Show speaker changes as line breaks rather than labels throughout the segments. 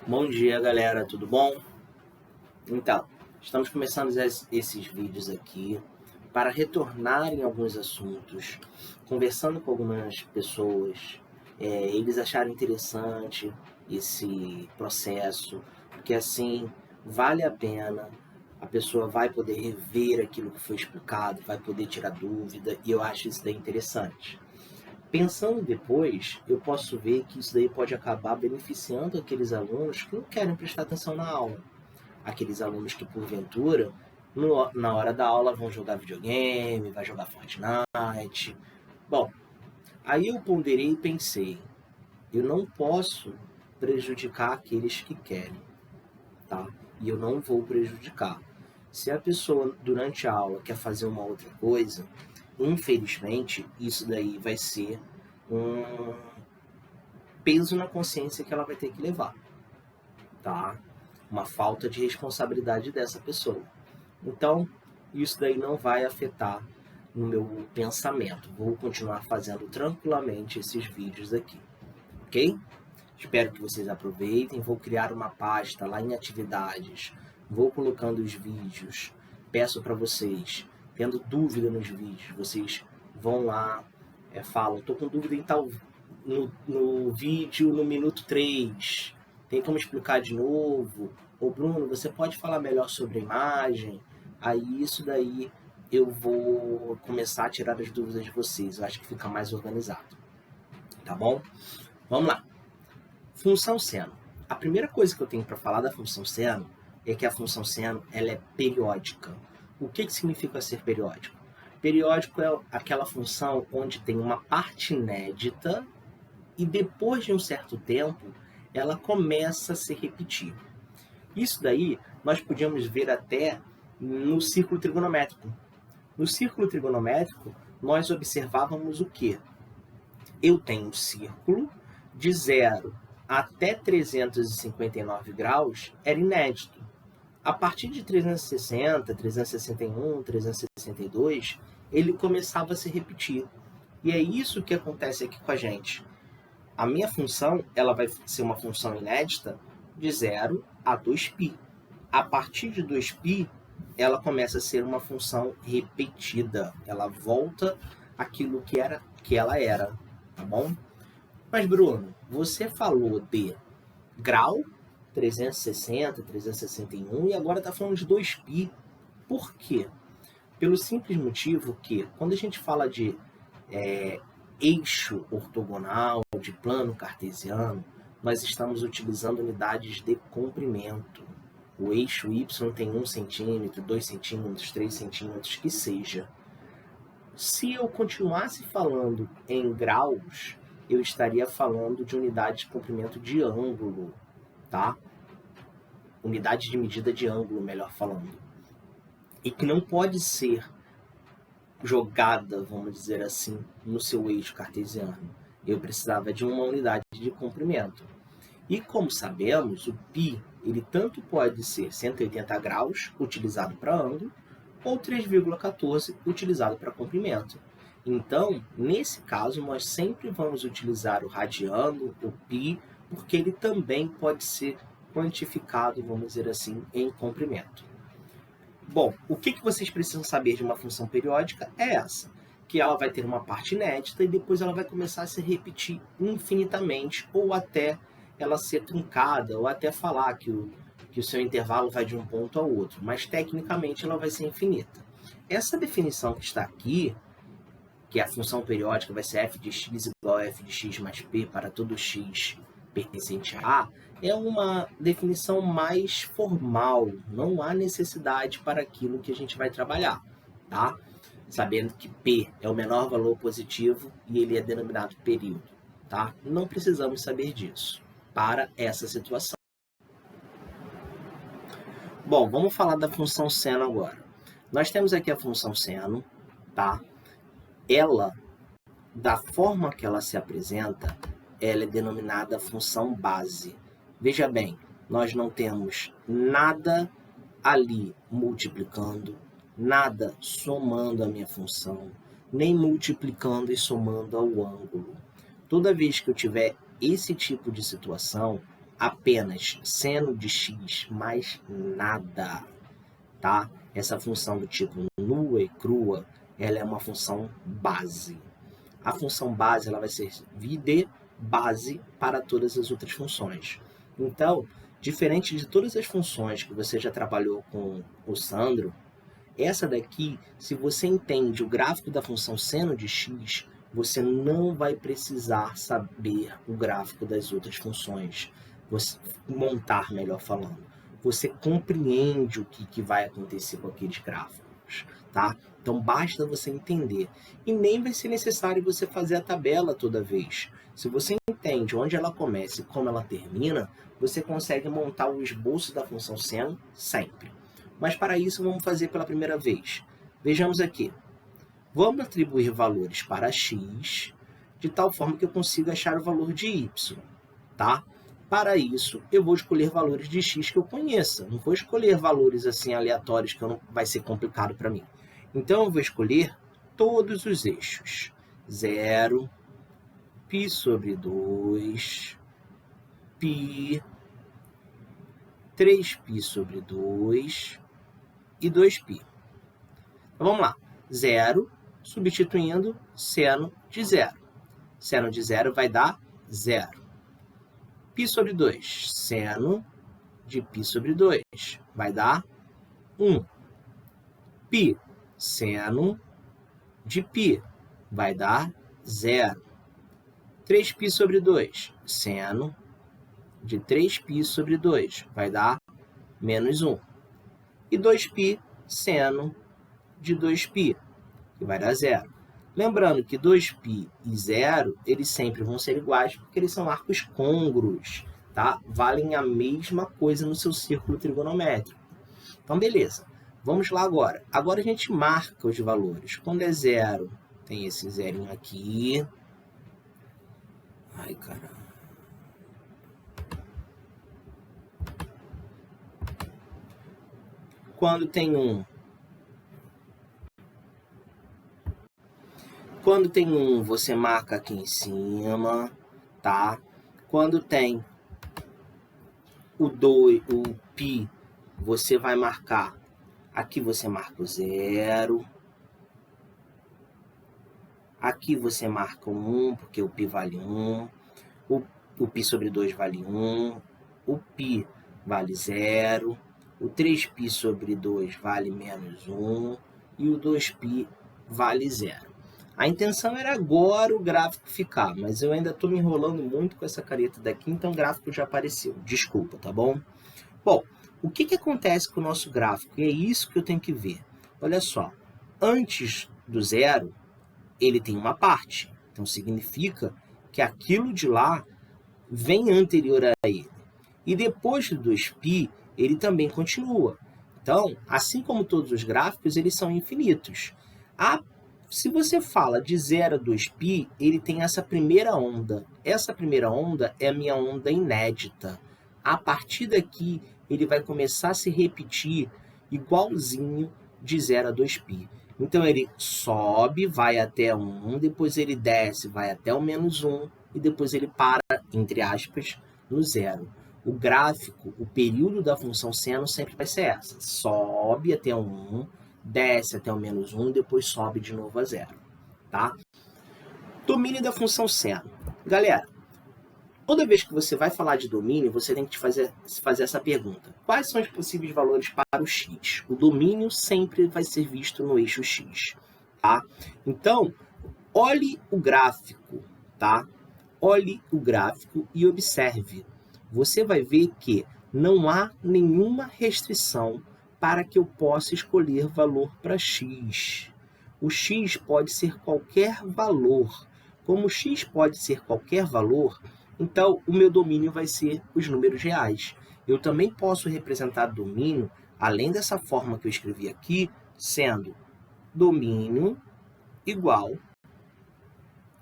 Bom dia, galera, tudo bom? Então, estamos começando esses vídeos aqui para retornar em alguns assuntos, conversando com algumas pessoas, eles acharam interessante esse processo, porque assim vale a pena, a pessoa vai poder rever aquilo que foi explicado, vai poder tirar dúvida, e eu acho isso daí interessante. Pensando depois, eu posso ver que isso daí pode acabar beneficiando aqueles alunos que não querem prestar atenção na aula. Aqueles alunos que, porventura, na hora da aula vão jogar videogame, vai jogar Fortnite. Bom, aí eu ponderei e pensei, eu não posso prejudicar aqueles que querem, tá? E eu não vou prejudicar. Se a pessoa, durante a aula, quer fazer uma outra coisa, infelizmente, isso daí vai ser um peso na consciência que ela vai ter que levar, tá? Uma falta de responsabilidade dessa pessoa. Então, isso daí não vai afetar no meu pensamento. Vou continuar fazendo tranquilamente esses vídeos aqui, ok? Espero que vocês aproveitem. Vou criar uma pasta lá em atividades. Vou colocando os vídeos. Peço para vocês, tendo dúvida nos vídeos, vocês vão lá, falam, estou com dúvida em tal no vídeo no minuto 3. Tem como explicar de novo? Ô Bruno, você pode falar melhor sobre a imagem? Aí isso daí eu vou começar a tirar as dúvidas de vocês. Eu acho que fica mais organizado. Tá bom? Vamos lá. Função seno. A primeira coisa que eu tenho para falar da função seno é que a função seno ela é periódica. O que significa ser periódico? Periódico é aquela função onde tem uma parte inédita e depois de um certo tempo ela começa a se repetir. Isso daí nós podíamos ver até no círculo trigonométrico. No círculo trigonométrico, nós observávamos o quê? Eu tenho um círculo de 0 até 359 graus, era inédito. A partir de 360, 361, 362, ele começava a se repetir. E é isso que acontece aqui com a gente. A minha função ela vai ser uma função inédita de 0 a 2π. A partir de 2π, ela começa a ser uma função repetida. Ela volta àquilo que ela era, tá bom? Mas, Bruno, você falou de grau, 360, 361, e agora está falando de 2π. Por quê? Pelo simples motivo que, quando a gente fala de eixo ortogonal, de plano cartesiano, nós estamos utilizando unidades de comprimento. O eixo y tem 1 centímetro, 2 centímetros, 3 centímetros, que seja. Se eu continuasse falando em graus, eu estaria falando de unidade de comprimento de ângulo, tá? Unidade de medida de ângulo, melhor falando. E que não pode ser jogada, vamos dizer assim, no seu eixo cartesiano. Eu precisava de uma unidade de comprimento. E como sabemos, o π ele tanto pode ser 180 graus, utilizado para ângulo, ou 3,14 utilizado para comprimento. Então, nesse caso, nós sempre vamos utilizar o radiano, o π, porque ele também pode ser quantificado, vamos dizer assim, em comprimento. Bom, o que vocês precisam saber de uma função periódica é essa, que ela vai ter uma parte inédita e depois ela vai começar a se repetir infinitamente, ou até ela ser truncada, ou até falar que o seu intervalo vai de um ponto ao outro, mas tecnicamente ela vai ser infinita. Essa definição que está aqui, que a função periódica vai ser f de x igual a f de x mais p para todo x pertencente a A, é uma definição mais formal, não há necessidade para aquilo que a gente vai trabalhar, tá? Sabendo que P é o menor valor positivo e ele é denominado período, tá? Não precisamos saber disso para essa situação. Bom, vamos falar da função seno agora. Nós temos aqui a função seno, tá? Ela, da forma que ela se apresenta, ela é denominada função base. Veja bem, nós não temos nada ali multiplicando, nada somando a minha função, nem multiplicando e somando ao ângulo. Toda vez que eu tiver esse tipo de situação, apenas seno de x mais nada, tá? Essa função do tipo nua e crua, ela é uma função base. A função base ela vai servir de base para todas as outras funções. Então, diferente de todas as funções que você já trabalhou com o Sandro, essa daqui, se você entende o gráfico da função seno de x, você não vai precisar saber o gráfico das outras funções, montar, melhor falando. Você compreende o que vai acontecer com aqueles gráficos, tá? Então, basta você entender. E nem vai ser necessário você fazer a tabela toda vez. Se você entende onde ela começa e como ela termina, você consegue montar o esboço da função seno sempre. Mas para isso, vamos fazer pela primeira vez. Vejamos aqui. Vamos atribuir valores para x, de tal forma que eu consiga achar o valor de y, tá? Para isso, eu vou escolher valores de x que eu conheça. Não vou escolher valores assim aleatórios que vai ser complicado para mim. Então, eu vou escolher todos os eixos. 0, π sobre 2, π, 3π sobre 2 e 2π. Então, vamos lá. 0, substituindo seno de 0. Seno de 0 vai dar 0. Π sobre 2, seno de π sobre 2, vai dar 1. Π, seno de π, vai dar 0. 3π sobre 2, seno de 3π sobre 2, vai dar menos 1. E 2π, seno de 2π, que vai dar 0. Lembrando que 2π e 0, eles sempre vão ser iguais, porque eles são arcos côngruos, tá? Valem a mesma coisa no seu círculo trigonométrico. Então, beleza. Vamos lá agora. Agora a gente marca os valores. Quando é 0, tem esse zerinho aqui. Ai, caramba. Quando tem 1, você marca aqui em cima, tá? Quando tem o π, você vai marcar, aqui você marca o 0. Aqui você marca o 1, porque o π vale 1. O π sobre 2 vale 1. O π vale 0. O 3π sobre 2 vale menos 1. E o 2π vale 0. A intenção era agora o gráfico ficar, mas eu ainda estou me enrolando muito com essa careta daqui, então o gráfico já apareceu. Desculpa, tá bom? Bom, o que acontece com o nosso gráfico? E é isso que eu tenho que ver. Olha só, antes do 0, ele tem uma parte. Então, significa que aquilo de lá vem anterior a ele. E depois do 2π, ele também continua. Então, assim como todos os gráficos, eles são infinitos. Se você fala de 0 a 2π, ele tem essa primeira onda. Essa primeira onda é a minha onda inédita. A partir daqui, ele vai começar a se repetir igualzinho de 0 a 2π. Então, ele sobe, vai até 1, depois ele desce, vai até o menos 1, e depois ele para, entre aspas, no 0. O gráfico, o período da função seno sempre vai ser essa. Sobe até o 1, desce até o menos 1, depois sobe de novo a 0, tá? Domínio da função seno. Galera, toda vez que você vai falar de domínio, você tem que fazer essa pergunta. Quais são os possíveis valores para o x? O domínio sempre vai ser visto no eixo x, tá? Então, olhe o gráfico, tá? Olhe o gráfico e observe. Você vai ver que não há nenhuma restrição para que eu possa escolher valor para x. O x pode ser qualquer valor. Como o x pode ser qualquer valor, então o meu domínio vai ser os números reais. Eu também posso representar domínio, além dessa forma que eu escrevi aqui, sendo domínio igual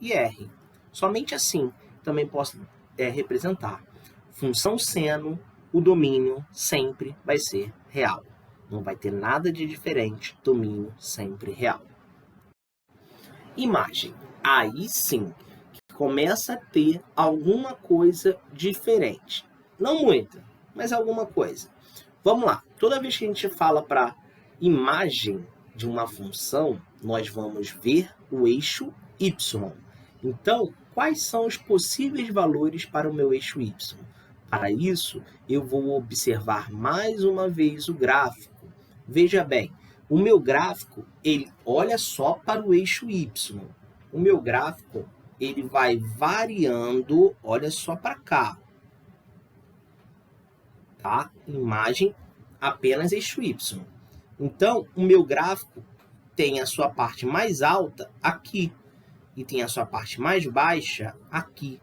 IR. Somente assim também posso representar. Função seno, o domínio sempre vai ser real. Não vai ter nada de diferente, domínio sempre real. Imagem. Aí sim, começa a ter alguma coisa diferente. Não muita, mas alguma coisa. Vamos lá. Toda vez que a gente fala para imagem de uma função, nós vamos ver o eixo y. Então, quais são os possíveis valores para o meu eixo y? Para isso, eu vou observar mais uma vez o gráfico. Veja bem, o meu gráfico, ele olha só para o eixo y. O meu gráfico, ele vai variando, olha só para cá. Tá? Imagem apenas eixo y. Então, o meu gráfico tem a sua parte mais alta aqui e tem a sua parte mais baixa aqui.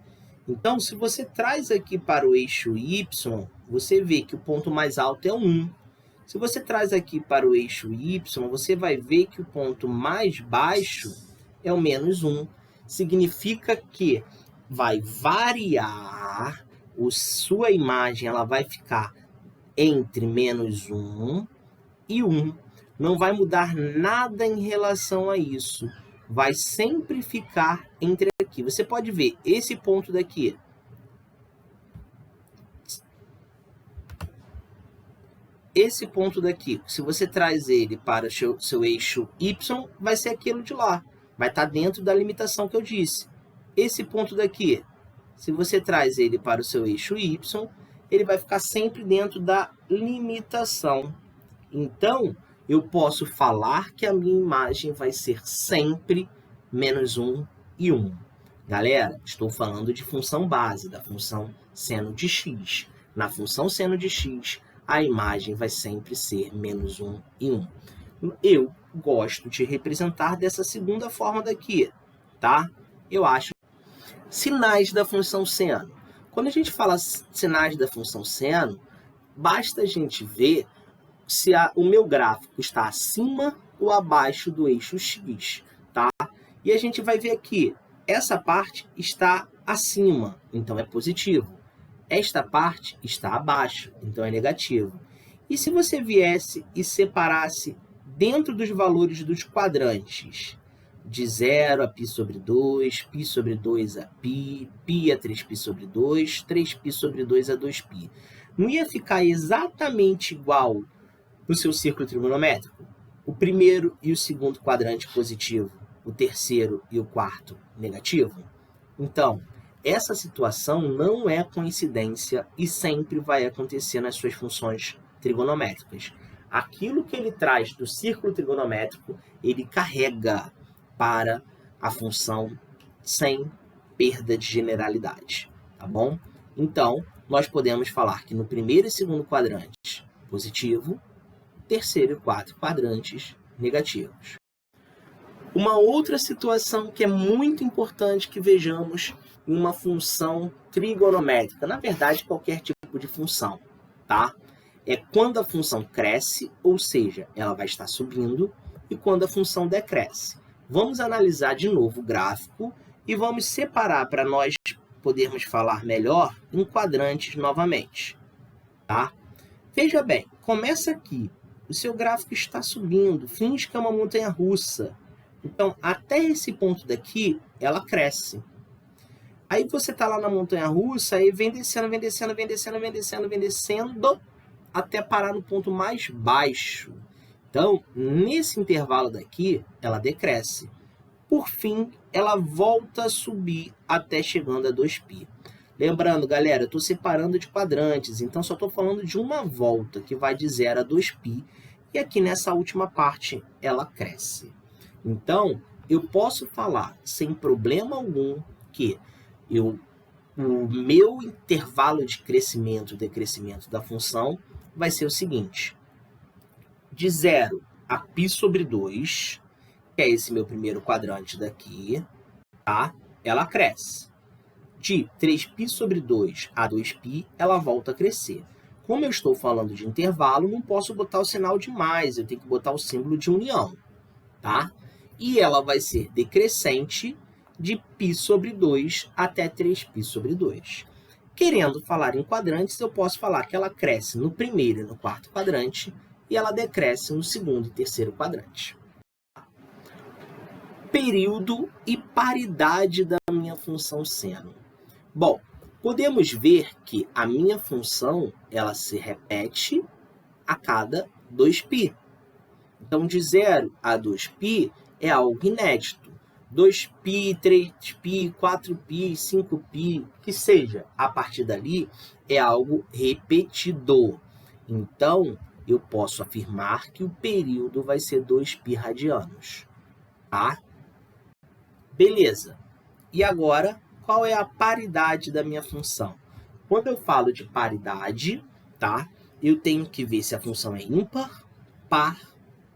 Então, se você traz aqui para o eixo y, você vê que o ponto mais alto é 1. Se você traz aqui para o eixo y, você vai ver que o ponto mais baixo é o menos 1. Significa que vai variar, sua imagem ela vai ficar entre menos 1 e 1. Não vai mudar nada em relação a isso. Vai sempre ficar entre aqui. Você pode ver esse ponto daqui. Esse ponto daqui, se você traz ele para o seu eixo y, vai ser aquilo de lá. Vai estar dentro da limitação que eu disse. Esse ponto daqui, se você traz ele para o seu eixo y, ele vai ficar sempre dentro da limitação. Então, eu posso falar que a minha imagem vai ser sempre menos 1 e 1. Galera, estou falando de função base, da função seno de x. Na função seno de x, a imagem vai sempre ser menos 1 e 1. Eu gosto de representar dessa segunda forma daqui, tá? Eu acho sinais da função seno. Quando a gente fala sinais da função seno, basta a gente ver se o meu gráfico está acima ou abaixo do eixo x, tá? E a gente vai ver aqui, essa parte está acima, então é positivo. Esta parte está abaixo, então é negativo. E se você viesse e separasse dentro dos valores dos quadrantes, de 0 a π sobre 2, π sobre 2 a π, π a 3π sobre 2, 3π sobre 2 a 2π, não ia ficar exatamente igual no seu círculo trigonométrico? O primeiro e o segundo quadrante positivo, o terceiro e o quarto negativo? Então, essa situação não é coincidência e sempre vai acontecer nas suas funções trigonométricas. Aquilo que ele traz do círculo trigonométrico, ele carrega para a função sem perda de generalidade, tá bom? Então, nós podemos falar que no primeiro e segundo quadrante positivo, terceiro e quarto quadrantes negativos. Uma outra situação que é muito importante que vejamos em uma função trigonométrica, na verdade, qualquer tipo de função, tá? É quando a função cresce, ou seja, ela vai estar subindo, e quando a função decresce. Vamos analisar de novo o gráfico e vamos separar para nós podermos falar melhor em quadrantes novamente, tá? Veja bem, começa aqui. O seu gráfico está subindo, finge que é uma montanha-russa. Então, até esse ponto daqui, ela cresce. Aí você está lá na montanha-russa e vem descendo, vem descendo, vem descendo, vem descendo, vem descendo, até parar no ponto mais baixo. Então, nesse intervalo daqui, ela decresce. Por fim, ela volta a subir até chegando a 2π. Lembrando, galera, eu estou separando de quadrantes, então só estou falando de uma volta, que vai de 0 a 2π, e aqui nessa última parte ela cresce. Então, eu posso falar sem problema algum que o meu intervalo de crescimento e decrescimento da função vai ser o seguinte: de 0 a π sobre 2, que é esse meu primeiro quadrante daqui, tá? Ela cresce. De 3π sobre 2 a 2π, ela volta a crescer. Como eu estou falando de intervalo, não posso botar o sinal de mais, eu tenho que botar o símbolo de união, tá? E ela vai ser decrescente de π sobre 2 até 3π sobre 2. Querendo falar em quadrantes, eu posso falar que ela cresce no primeiro e no quarto quadrante e ela decresce no segundo e terceiro quadrante. Período e paridade da minha função seno. Bom, podemos ver que a minha função ela se repete a cada 2π. Então, de 0 a 2π é algo inédito. 2π, 3π, 4π, 5π, que seja, a partir dali é algo repetido. Então, eu posso afirmar que o período vai ser 2π radianos. Tá? Beleza. E agora, qual é a paridade da minha função? Quando eu falo de paridade, tá? Eu tenho que ver se a função é ímpar, par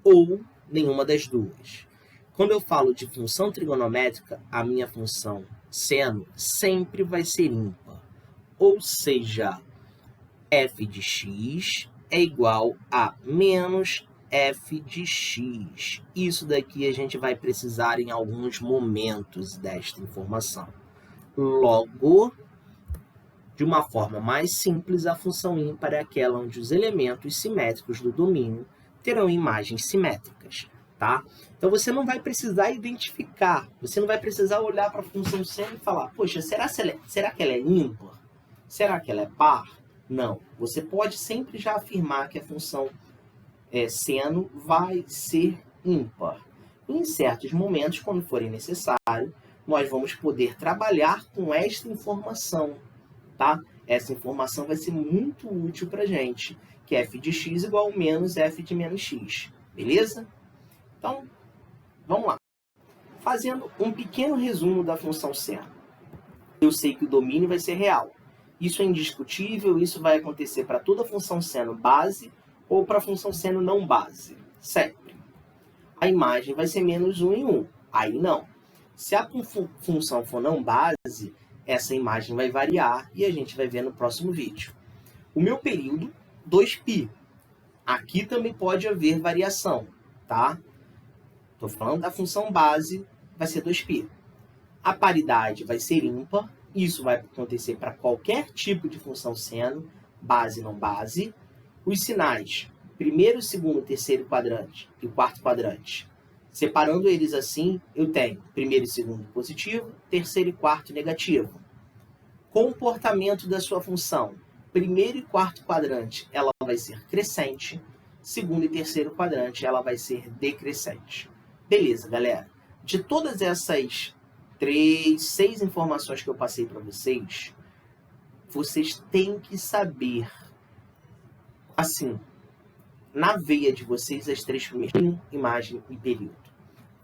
ou nenhuma das duas. Quando eu falo de função trigonométrica, a minha função seno sempre vai ser ímpar. Ou seja, f de x é igual a menos f de x. Isso daqui a gente vai precisar em alguns momentos desta informação. Logo, de uma forma mais simples, a função ímpar é aquela onde os elementos simétricos do domínio terão imagens simétricas, tá? Então, você não vai precisar identificar, você não vai precisar olhar para a função seno e falar, poxa, será que ela é ímpar? Será que ela é par? Não. Você pode sempre já afirmar que a função seno vai ser ímpar. Em certos momentos, quando forem necessário, nós vamos poder trabalhar com esta informação, tá? Essa informação vai ser muito útil para a gente, que é f de x igual a menos f de menos x, beleza? Então, vamos lá. Fazendo um pequeno resumo da função seno. Eu sei que o domínio vai ser real. Isso é indiscutível, isso vai acontecer para toda função seno base ou para a função seno não base, sempre. A imagem vai ser menos 1 em 1, aí não. Se a função for não base, essa imagem vai variar e a gente vai ver no próximo vídeo. O meu período, 2π. Aqui também pode haver variação, tá? Estou falando da função base, vai ser 2π. A paridade vai ser ímpar, isso vai acontecer para qualquer tipo de função seno, base não base. Os sinais, primeiro, segundo, terceiro quadrante e quarto quadrante. Separando eles assim, eu tenho primeiro e segundo positivo, terceiro e quarto negativo. Comportamento da sua função. Primeiro e quarto quadrante, ela vai ser crescente. Segundo e terceiro quadrante, ela vai ser decrescente. Beleza, galera? De todas essas 6 informações que eu passei para vocês, vocês têm que saber, assim, na veia de vocês, as 3 primeiras, imagem e período.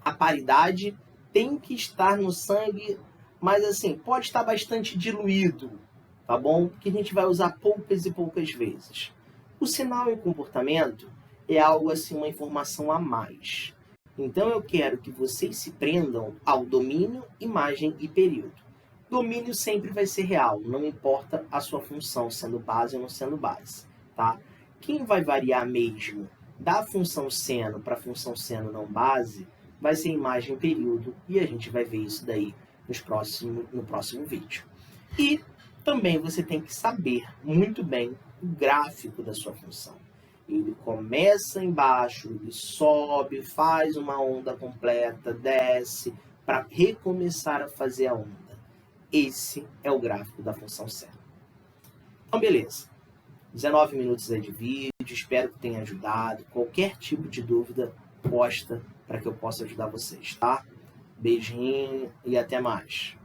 A paridade tem que estar no sangue, mas assim, pode estar bastante diluído, tá bom? Porque a gente vai usar poucas e poucas vezes. O sinal e o comportamento é algo assim, uma informação a mais. Então, eu quero que vocês se prendam ao domínio, imagem e período. Domínio sempre vai ser real, não importa a sua função, sendo base ou não sendo base, tá? Quem vai variar mesmo da função seno para a função seno não base vai ser imagem e período, e a gente vai ver isso daí no próximo vídeo. E também você tem que saber muito bem o gráfico da sua função. Ele começa embaixo, ele sobe, faz uma onda completa, desce, para recomeçar a fazer a onda. Esse é o gráfico da função seno. Então, beleza. 19 minutos aí de vídeo, espero que tenha ajudado. Qualquer tipo de dúvida, posta para que eu possa ajudar vocês, tá? Beijinho e até mais.